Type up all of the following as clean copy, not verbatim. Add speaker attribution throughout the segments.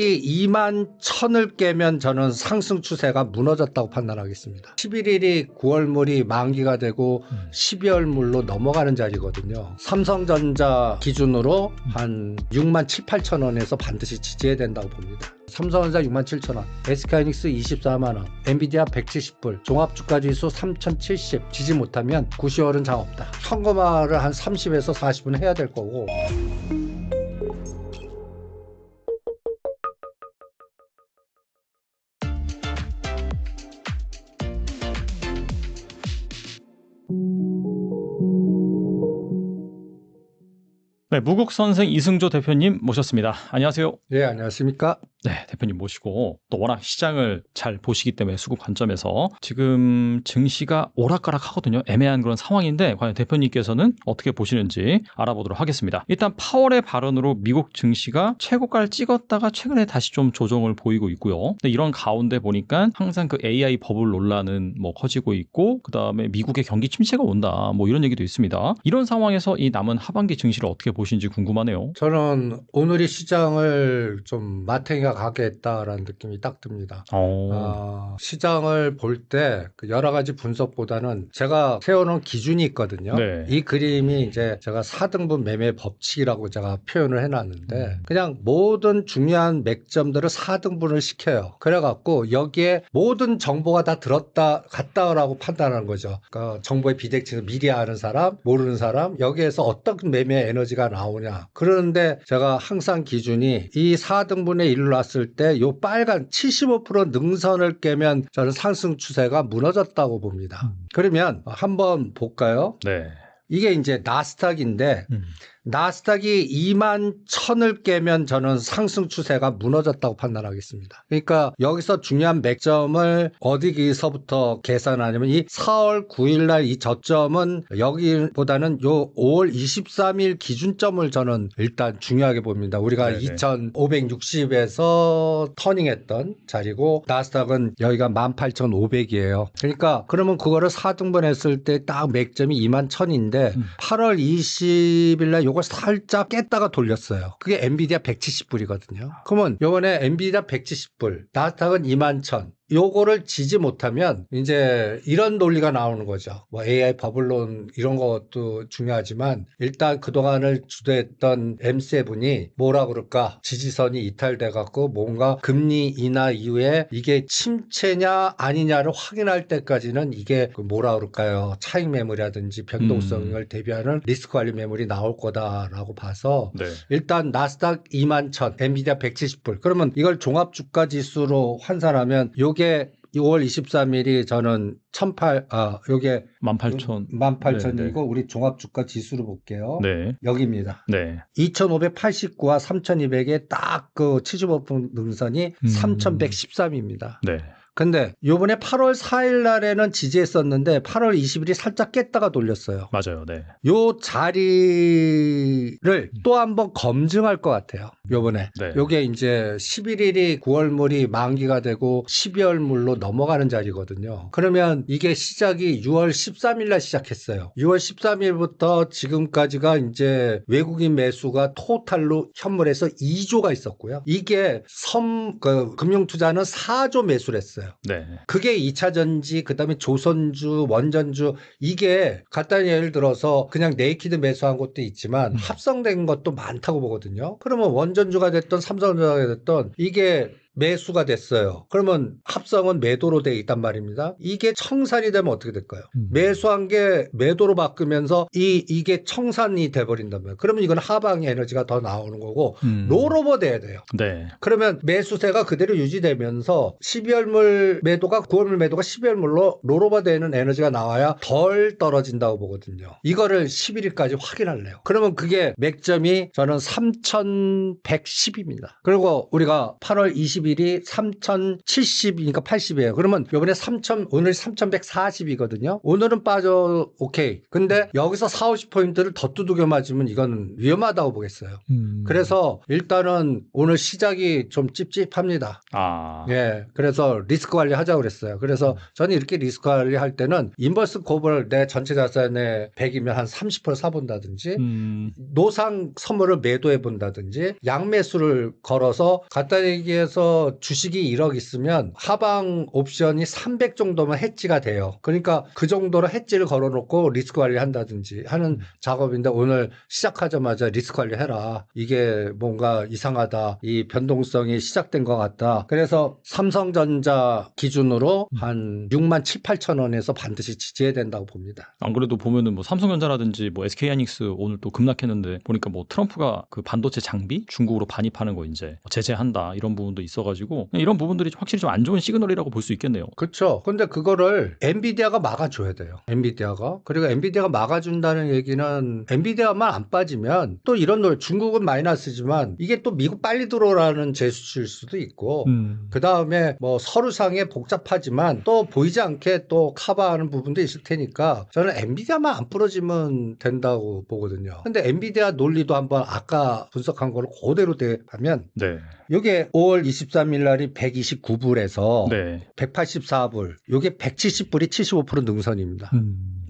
Speaker 1: 이 2만 1000을 깨면 저는 상승 추세가 무너졌다고 판단하겠습니다. 11일이 9월물이 만기가 되고 12월물로 넘어가는 자리거든요. 삼성전자 기준으로 한 6만 7, 8천 원에서 반드시 지지해야 된다고 봅니다. 삼성전자 6만 7천 원, SK하이닉스 24만 원, 엔비디아 170불, 종합주가지수 3070 지지 못하면 9, 10월은 장 없다. 현금화를 한 30에서 40은 해야 될 거고.
Speaker 2: 네, 무국선생 이승조 대표님 모셨습니다. 안녕하세요.
Speaker 1: 네, 안녕하십니까?
Speaker 2: 네, 대표님 모시고 또 워낙 시장을 잘 보시기 때문에 수급 관점에서 지금 증시가 오락가락 하거든요. 애매한 그런 상황인데 과연 대표님께서는 어떻게 보시는지 알아보도록 하겠습니다. 일단 파월의 발언으로 미국 증시가 최고가를 찍었다가 최근에 다시 좀 조정을 보이고 있고요. 근데 이런 가운데 보니까 항상 그 AI 버블 논란은 뭐 커지고 있고 그다음에 미국의 경기 침체가 온다 뭐 이런 얘기도 있습니다. 이런 상황에서 이 남은 하반기 증시를 어떻게 보시는지 궁금하네요.
Speaker 1: 저는 오늘이 시장을 좀 마탱이가 가게 했다라는 느낌이 딱 듭니다. 시장을 볼 때 여러 가지 분석보다는 제가 세워놓은 기준이 있거든요.
Speaker 2: 네.
Speaker 1: 이 그림이 이제 제가 4등분 매매 법칙이라고 제가 표현을 해놨는데 그냥 모든 중요한 맥점들을 4등분을 시켜요. 그래갖고 여기에 모든 정보가 다 들었다 갔다라고 판단하는 거죠. 그러니까 정보의 비대칭을 미리 아는 사람, 모르는 사람, 여기에서 어떤 매매 에너지가 나오냐. 그러는데 제가 항상 기준이 이 4등분의 1로 놨을 때 요 빨간 75% 능선을 깨면 저는 상승 추세가 무너졌다고 봅니다. 그러면 한번 볼까요?
Speaker 2: 네.
Speaker 1: 이게 이제 나스닥인데 나스닥이 2만 1000을 깨면 저는 상승 추세가 무너졌다고 판단하겠습니다. 그러니까 여기서 중요한 맥점을 어디서부터 계산하냐면 이 4월 9일 날 이 저점은 여기보다는 요 5월 23일 기준점을 저는 일단 중요하게 봅니다. 우리가 2560에서 터닝했던 자리고 나스닥은 여기가 18500이에요. 그러니까 그러면 그거를 4등분 했을 때 딱 맥점이 2만 1000인데 8월 20일 날 요걸 살짝 깼다가 돌렸어요. 그게 엔비디아 170불이거든요. 그러면 요번에 엔비디아 170불, 나스닥은 21,000. 요거를 지지 못하면 이제 이런 논리가 나오는 거죠. 뭐 AI 버블론 이런 것도 중요하지만 일단 그동안을 주도했던 M7이 뭐라 그럴까? 지지선이 이탈돼 갖고 뭔가 금리 인하 이후에 이게 침체냐 아니냐를 확인할 때까지는 이게 뭐라 그럴까요? 차익 매물이라든지 변동성을 대비하는 리스크 관리 매물이 나올 거다라고 봐서
Speaker 2: 네.
Speaker 1: 일단 나스닥 21,000, 엔비디아 170불. 그러면 이걸 종합주가 지수로 환산하면 요게 5월 23일이 저는 요게
Speaker 2: 18,000.
Speaker 1: 18,000이고 우리 종합주가 지수로 볼게요.
Speaker 2: 네.
Speaker 1: 여기입니다.
Speaker 2: 네.
Speaker 1: 2,589와 3,200의 딱 그 75% 능선이 3,113입니다.
Speaker 2: 네.
Speaker 1: 근데 요번에 8월 4일 날에는 지지했었는데 8월 20일이 살짝 깼다가 돌렸어요.
Speaker 2: 맞아요. 네.
Speaker 1: 요 자리를 또 한번 검증할 것 같아요. 요번에.
Speaker 2: 네.
Speaker 1: 요게 이제 11일이 9월물이 만기가 되고 12월물로 넘어가는 자리거든요. 그러면 이게 시작이 6월 13일 날 시작했어요. 6월 13일부터 지금까지가 이제 외국인 매수가 토탈로 현물에서 2조가 있었고요. 이게 금융투자는 4조 매수를 했어요.
Speaker 2: 네.
Speaker 1: 그게 2차 전지, 그 다음에 조선주, 원전주, 이게 간단히 예를 들어서 그냥 네이키드 매수한 것도 있지만 합성된 것도 많다고 보거든요. 그러면 원전주가 됐던 삼성전자가 됐던 이게 매수가 됐어요. 그러면 합성은 매도로 돼 있단 말입니다. 이게 청산이 되면 어떻게 될까요? 매수한 게 매도로 바뀌면서 이게 청산이 돼버린다면 그러면 이건 하방의 에너지가 더 나오는 거고 롤오버 돼야 돼요.
Speaker 2: 네.
Speaker 1: 그러면 매수세가 그대로 유지되면서 12월물 매도가 9월물 매도가 12월물로 롤오버 되는 에너지가 나와야 덜 떨어진다고 보거든요. 이거를 11일까지 확인할래요. 그러면 그게 맥점이 저는 3,110입니다. 그리고 우리가 8월 20 50일이 3,070이니까 80이에요. 그러면 이번에 오늘 3,140이거든요. 오늘은 빠져 오케이. 근데 여기서 4, 50포인트를 더 두들겨 맞으면 이건 위험하다고 보겠어요. 그래서 일단은 오늘 시작이 좀 찝찝합니다.
Speaker 2: 아.
Speaker 1: 예. 그래서 리스크 관리 하자고 그랬어요. 그래서 저는 이렇게 리스크 관리 할 때는 인버스 곱을 내 전체 자산의 100이면 한 30% 사본다든지 노상 선물을 매도해 본다든지 양매수를 걸어서 간단히 얘기해서 주식이 1억 있으면 하방 옵션이 300 정도면 해지가 돼요. 그러니까 그 정도로 해지를 걸어놓고 리스크 관리한다든지 하는 작업인데 오늘 시작하자마자 리스크 관리해라. 이게 뭔가 이상하다. 이 변동성이 시작된 것 같다. 그래서 삼성전자 기준으로 한 6만 7, 8천 원에서 반드시 지지해야 된다고 봅니다.
Speaker 2: 안 그래도 보면은 뭐 삼성전자라든지 뭐 SK하이닉스 오늘 또 급락했는데 보니까 뭐 트럼프가 그 반도체 장비 중국으로 반입하는 거 이제 제재한다 이런 부분도 있어가지고 이런 부분들이 확실히 좀 안 좋은 시그널이라고 볼 수 있겠네요.
Speaker 1: 그렇죠. 근데 그거를 엔비디아가 막아줘야 돼요. 엔비디아가. 그리고 엔비디아가 막아준다는 얘기는 엔비디아만 안 빠지면 또 이런 노래 중국은 마이너스지만 이게 또 미국 빨리 들어오라는 제스처일 수도 있고 그 다음에 뭐 서류상에 복잡하지만 또 보이지 않게 또 커버하는 부분도 있을 테니까 저는 엔비디아만 안 부러지면 된다고 보거든요. 근데 엔비디아 논리도 한번 아까 분석한 거를 그대로 대하면
Speaker 2: 네.
Speaker 1: 이게 5월 23일 날이 129불에서
Speaker 2: 네.
Speaker 1: 184불, 이게 170불이 75% 능선입니다.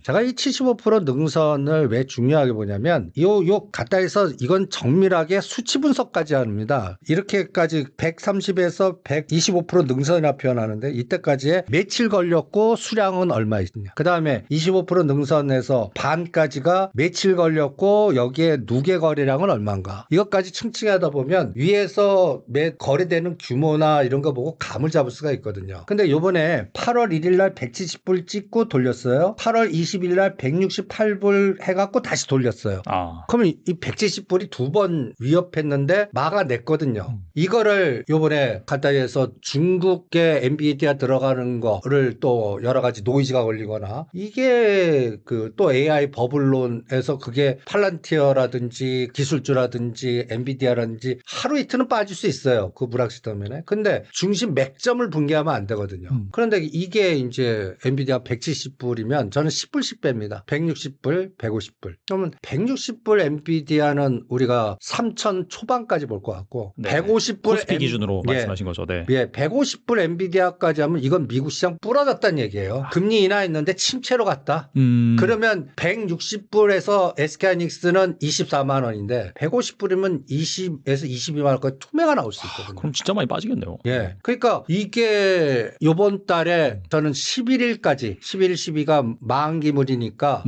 Speaker 1: 제가 이 75% 능선을 왜 중요하게 보냐면 요 가까이서 이건 정밀하게 수치 분석까지 합니다. 이렇게까지 130에서 125% 능선이라 표현하는데 이때까지의 며칠 걸렸고 수량은 얼마 있냐. 그다음에 25% 능선에서 반까지가 며칠 걸렸고 여기에 누계 거래량은 얼마인가. 이것까지 층층하다 보면 위에서 매 거래되는 규모나 이런 거 보고 감을 잡을 수가 있거든요. 근데 요번에 8월 1일 날 170불 찍고 돌렸어요. 8월 20일 날 168불 해갖고 다시 돌렸어요. 그러면 이 170불이 두 번 위협했는데 막아냈거든요. 이거를 요번에 간단히 해서 중국계 엔비디아 들어가는 거를 또 여러 가지 노이즈가 걸리거나 이게 그 또 AI 버블론에서 그게 팔란티어라든지 기술주라든지 엔비디아라든지 하루 이틀은 빠질 수 있어요. 그 불확실성면에. 근데 중심 맥점을 붕괴하면 안 되거든요. 그런데 이게 이제 엔비디아 170불이면 저는 10불씩 뺍니다. 160불, 150불. 그러면 160불 엔비디아는 우리가 3천 초반까지 볼 것 같고
Speaker 2: 네.
Speaker 1: 150불
Speaker 2: 코스피 기준으로 말씀하신 거죠. 네.
Speaker 1: 예, 150불 엔비디아까지 하면 이건 미국 시장 부러졌다는 얘기예요. 금리 인하했는데 침체로 갔다. 그러면 160불에서 SK하이닉스는 24만 원인데 150불이면 20에서 22만 원까지 투매가 나올 수 있거든요.
Speaker 2: 그럼 진짜 많이 빠지겠네요.
Speaker 1: 예. 그러니까 이게 이번 달에 저는 11일까지 11일 12가 만기물이니까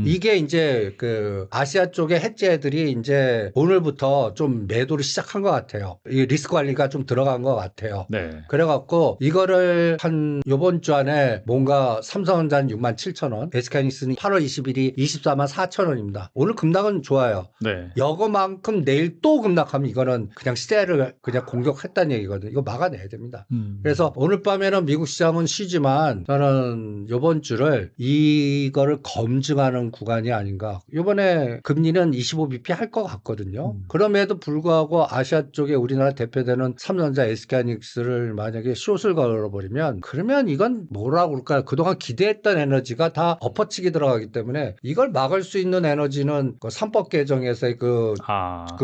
Speaker 1: 이게 이제 그 아시아 쪽의 해제들이 이제 오늘부터 좀 매도를 시작한 것 같아요. 이 리스크 관리가 좀 들어간 것 같아요.
Speaker 2: 네.
Speaker 1: 그래갖고 이거를 한 요번 주 안에 뭔가 삼성전자는 6만 7천 원, SK하이닉스는 8월 20일이 24만 4천 원입니다. 오늘 급락은 좋아요.
Speaker 2: 네.
Speaker 1: 이거만큼 내일 또 급락하면 이거는 그냥 시대를 그냥 공격했다는 얘기거든요. 이거 막아내야 됩니다. 그래서 오늘 밤에는 미국 시장은 쉬지만 저는 이번 주를 이거를 검증하는 구간이 아닌가. 이번에 금리는 25bp 할 것 같거든요. 그럼에도 불구하고 아시아 쪽에 우리나라 대표되는 삼성전자, SK하이닉스를 만약에 숏을 걸어버리면 그러면 이건 뭐라고 그럴까요? 그동안 기대했던 에너지가 다 엎어치기 들어가기 때문에 이걸 막을 수 있는 에너지는 그 3법 개정에서의 그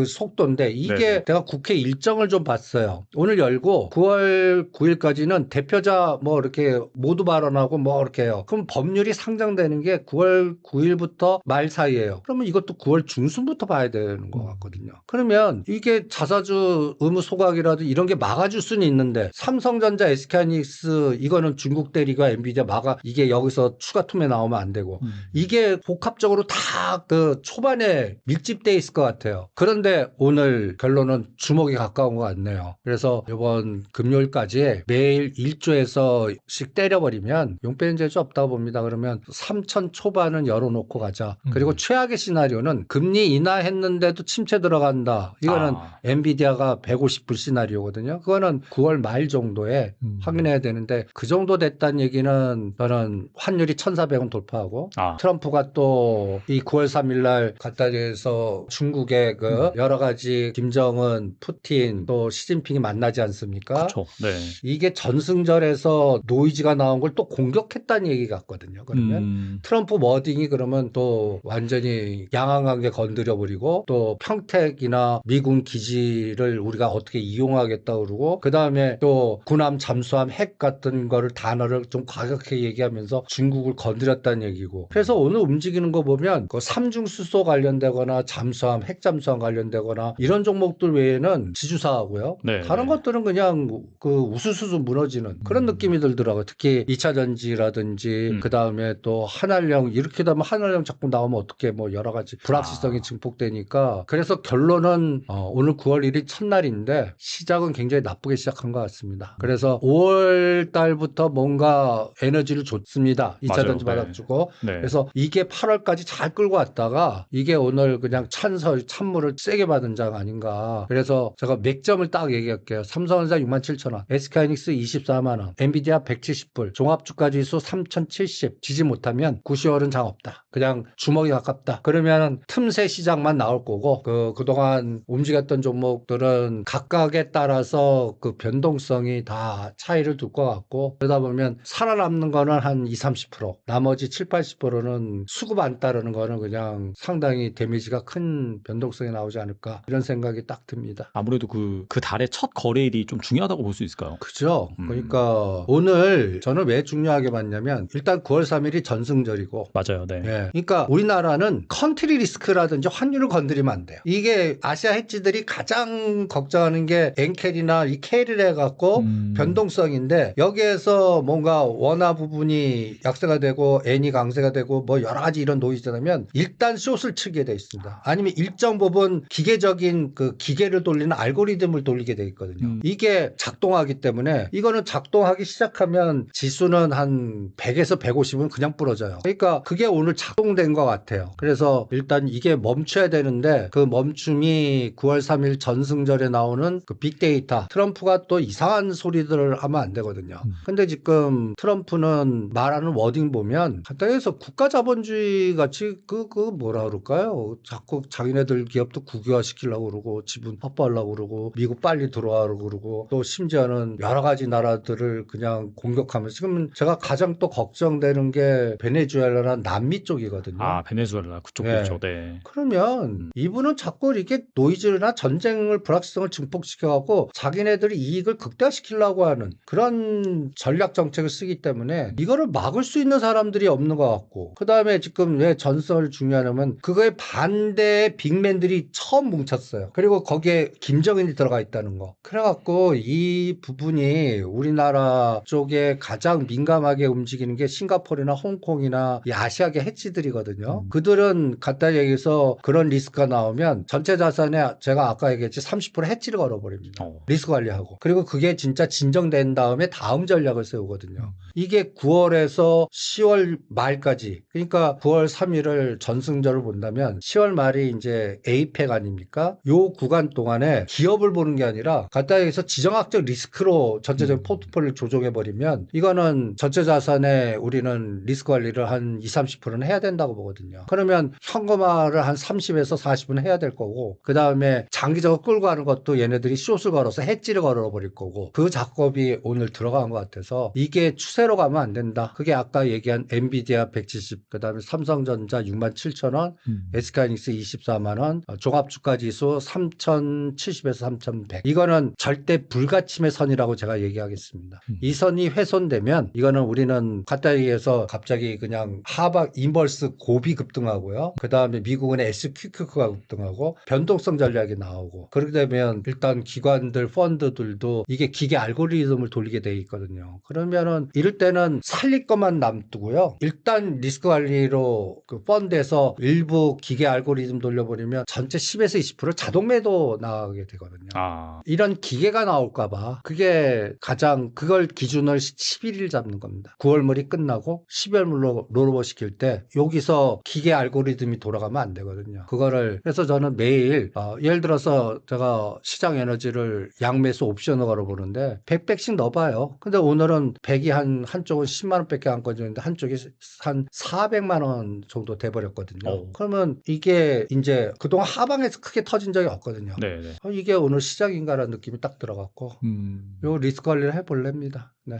Speaker 1: 속도인데 이게
Speaker 2: 네네.
Speaker 1: 내가 국회 일정을 좀 봤어요. 오늘 열고 9월 9일까지는 대표자 뭐 이렇게 모두 발언하고 뭐 이렇게 해요. 그럼 법률이 상정되는 게 9월 9일부터 말 사이예요. 그러면 이것도 9월 중순부터 봐야 되는 것 같거든요. 그러면 이게 자사주 의무 소각이라도 이런 게 막아줄 수는 있는데 삼성전자, SK하이닉스 이거는 중국 대리가 엔비디아 막아 이게 여기서 추가 투매 나오면 안 되고 이게 복합적으로 다 그 초반에 밀집돼 있을 것 같아요. 그런데 오늘 결론은 주목이 가까운 것 같네요. 그래서 이번 금요일까지 매일 1조에서씩 때려버리면 용 빼는 재주 없다고 봅니다. 그러면 3 3천 초반은 열어놓고 가자. 그리고 최악의 시나리오는 금리 인하했는데도 침체 들어간다. 이거는 엔비디아가 150불 시나리오거든요. 그거는 9월 말 정도에 확인해야 되는데 그 정도 됐다는 얘기는 저는 환율이 1,400원 돌파하고 트럼프가 또 이 9월 3일 날 갖다 대서 중국의 그 여러 가지 김정은, 푸틴 또 시진핑이 만나지 않습니까?
Speaker 2: 그쵸. 네.
Speaker 1: 이게 전승절에서 노이즈가 나온 걸 또 공격했다는 얘기 같거든요. 그러면 트럼프 워딩이 그러면 또 완전히 양앙하게 건드려버리고 또 평택이나 미군 기지를 우리가 어떻게 이용하겠다 그러고 그다음에 또 군함 잠수함 핵 같은 거를 단어를 좀 과격하게 얘기하면서 중국을 건드렸다는 얘기고 그래서 오늘 움직이는 거 보면 그 삼중수소 관련되거나 잠수함 핵 잠수함 관련되거나 이런 종목들 외에는 지주사하고요.
Speaker 2: 네,
Speaker 1: 다른 것들은 그냥 그 우수수수 무너지는 그런 느낌이 들더라고요. 특히 2차 전지라든지 그다음에 또 한알령 이렇게 되면 한알령 자꾸 나오면 어떻게 뭐 여러 가지 불확실성이 증폭되니까 그래서 결론은 오늘 9월 1일 첫날인데 시작은 굉장히 나쁘게 시작한 것 같습니다. 그래서 5월 달부터 뭔가 에너지를 줬습니다. 2차 전지 받아주고
Speaker 2: 네.
Speaker 1: 그래서 이게 8월까지 잘 끌고 왔다가 이게 오늘 그냥 찬물을 세게 받은 장 아닌가. 그래서 제가 맥점을 딱 얘기할게요. 삼성전자 67,000원, SK하이닉스 24만원, 엔비디아 170불, 종합주가지수 3,070 지지 못하면 9,10월은 장 없다. 그냥 주먹이 가깝다. 그러면 틈새 시장만 나올 거고 그동안 움직였던 종목들은 각각에 따라서 그 변동성이 다 차이를 둘 것 같고 그러다 보면 살아남는 거는 한 20-30% 나머지 70-80%는 수급 안 따르는 거는 그냥 상당히 데미지가 큰 변동성이 나오지 않을까 이런 생각이 딱 듭니다.
Speaker 2: 아무래도 그 달의 첫 거래일이 좀 중요하다고 볼 수 있을까요?
Speaker 1: 그죠. 그러니까 오늘 저는 왜 중요하게 봤냐면 일단 9월 3일이 전승절이고
Speaker 2: 맞아요. 네.
Speaker 1: 네. 그러니까 우리나라는 컨트리 리스크라든지 환율을 건드리면 안 돼요. 이게 아시아 헤지들이 가장 걱정하는 게 엔켈이나 이 캐리를 해갖고 변동성인데 여기에서 뭔가 원화 부분이 약세가 되고 엔이 강세가 되고 뭐 여러 가지 이런 노이즈라면 일단 숏을 치게 돼 있습니다. 아니면 일정 부분 기계적인 그 기계를 돌리는 알고리즘을 돌리게 돼 있거든요. 이게 작동하기 때문에 이거는 작동하기 시작하면 지수는 한 100에서 150은 그냥 부러져요. 그러니까 그게 오늘 작동된 것 같아요. 그래서 일단 이게 멈춰야 되는데 그 멈춤이 9월 3일 전승절에 나오는 그 빅데이터 트럼프가 또 이상한 소리들을 하면 안 되거든요. 근데 지금 트럼프는 말하는 워딩 보면 간단히 해서 국가자본주의 같이 그 뭐라 그럴까요? 자꾸 자기네들 기업도 국유화 시키려고 그러고 지분 확보하려고 그러고 미국 빨리 들어와라고 그러고 또 심지어는 여러 가지 나라들을 그냥 공격하면서 지금 제가 가장 또 걱정되는 게 베네수엘라나 남미 쪽이거든요.
Speaker 2: 베네수엘라 그쪽도
Speaker 1: 네.
Speaker 2: 있죠. 네.
Speaker 1: 그러면 이분은 자꾸 이렇게 노이즈나 전쟁을 불확실성을 증폭시켜갖고 자기네들이 이익을 극대화시키려고 하는 그런 전략 정책을 쓰기 때문에 이거를 막을 수 있는 사람들이 없는 것 같고 그 다음에 지금 왜 전선을 중요하냐면 그거에 반대의 빅맨들이 처음 뭉쳤어요. 그리고 거기에 김정은이 들어가 있다는 거. 그래갖고 이 부분이 우리나라 쪽에 가장 민감하게 움직이는 게 싱가포르나 홍콩이나 이 아시아계 해치들이거든요. 그들은 간단히 얘기해서 그런 리스크가 나오면 전체 자산에 제가 아까 얘기했지 30% 해치를 걸어버립니다. 리스크 관리하고. 그리고 그게 진짜 진정된 다음에 다음 전략을 세우거든요. 이게 9월에서 10월 말까지 그러니까 9월 3일을 전승절을 본다면 10월 말이 이제 에이펙 아닙니까? 요 구간 동안에 기업을 보는 게 아니라 간단히 해서 지정학적 리스크로 전체적인 포트폴리오를 조정해버리면 이거는 전체 자산에 우리는 리스크 관리를 한 20-30%는 해야 된다고 보거든요. 그러면 현금화를 한 30에서 40은 해야 될 거고 그 다음에 장기적으로 끌고 가는 것도 얘네들이 숏을 걸어서 해지를 걸어버릴 거고 그 작업이 오늘 들어간 것 같아서 이게 추세로 가면 안 된다. 그게 아까 얘기한 엔비디아 170, 그 다음에 삼성전자 67,000원, SK하이닉스 24만원, 종합주가지수 3,070에서 3,100. 이거는 절대 불가침의 선이라고 제가 얘기하겠습니다. 이 선이 훼손되면 이거는 우리는 간단히 얘기해서 갑자기 그냥 하박 인버스 고비 급등하고요. 그 다음에 미국은 SQQ가 급등하고 변동성 전략이 나오고 그렇게 되면 일단 기관들 펀드들도 이게 기계 알고리즘을 돌리게 돼 있거든요. 그러면은 이럴 때는 살릴 것만 남두고요. 일단 리스크 관리로 그 펀드에서 일부 기계 알고리즘 돌려버리면 전체 10에서 20% 자동 매도 나가게 되거든요. 이런 기계가 나올까봐 그게 가장 그걸 기준을 11일 잡는 겁니다. 9월물이 끝나고 12월물로 롤오버 시킬 때 여기서 기계 알고리즘이 돌아가면 안 되거든요. 그거를 그래서 저는 매일 예를 들어서 제가 시장 에너지를 양매수 옵션을 걸어보는데 100씩 넣어봐요. 근데 오늘은 100이 한쪽은 10만 원밖에 안 꺼지는데 한쪽이 한 400만 원 정도 돼버렸거든요.
Speaker 2: 오.
Speaker 1: 그러면 이게 이제 그동안 하방에서 크게 터진 적이 없거든요.
Speaker 2: 네네.
Speaker 1: 이게 오늘 시작인가라는 느낌이 딱 들어갔고 요 리스크 관리를 해볼랍니다. 네.